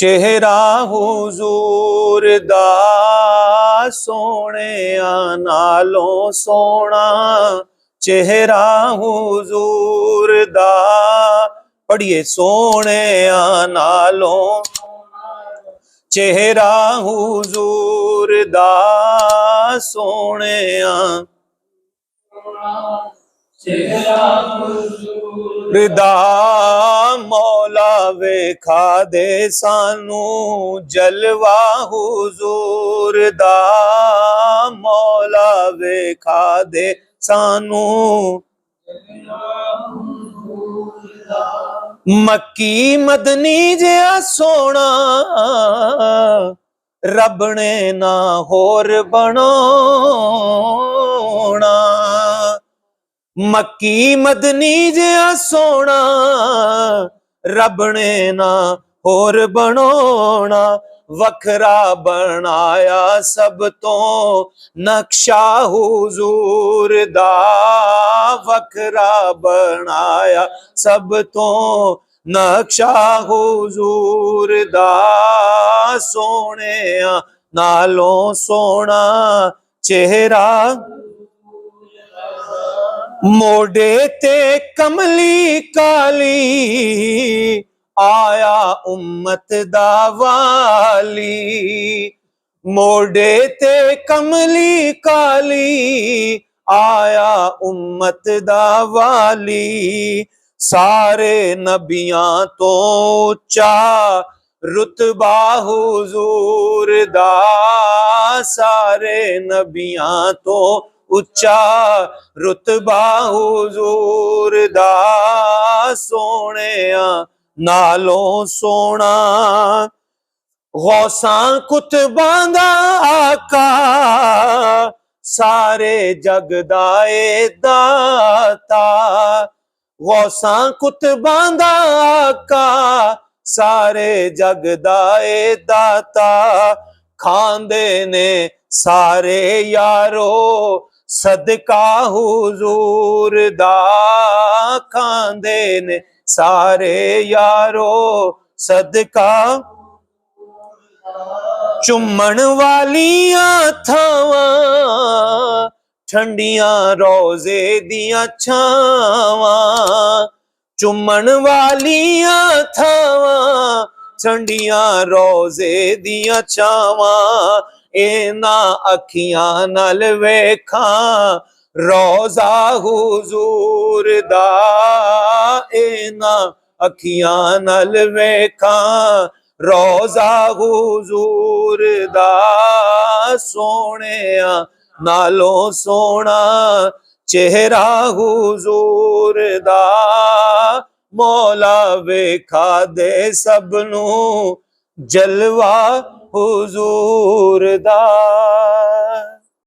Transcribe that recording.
चेहरा हुजूर दा सोहणिया नालों सोहना, चेहरा हुजूर दा पढ़िए सोहणिया नालों, चेहरा हुजूर दा सोहणिया, दा मौला वेखा दे सानू जलवा हुजूर दा, मौला वेखा दे सानू मक्की मदनी जिहा सोना रब ने ना होर बनाना, मक्की मदनी जिहा सोना रब ने ना होर बनाना, वखरा बनाया सब तो नक्शा हुजूर दा, वखरा बनाया सब तो नक्शा हुजूर दा, सोहणिया नालों सोहना चेहरा, मोडे ते कमली काली आया उम्मत दा वाली, मोडे ते कमली काली आया उम्मत दा वाली, सारे नबियां तो ऊंचा रुतबा हुजूर दा, सारे नबियां तो उच्चा रुतबा हुजूर दा, सोहणिया नालों सोहना गौसां कुतबां दा आका, सारे जग दा ए दाता, गौसां कुतबां दा आका, सारे जग दा ए दाता, खांदे ने सारे यारो सदका हुजूर दा, खांदे ने सारे यारो सदका, चुम्मण वालियां थावां ठंडियां रोजे दियां छावां, चुम्मण वालियां थावां ठंडियां रोजे दियां छावां, एना अखियां नाल वेखा रोजा हुजूर दा, एना अखियां नाल वेखा रोजा हुजूर दा, सोहणिया नालों सोहना चेहरा हुजूर दा, मौला वेखा दे सबनू जलवा हुजूर दा।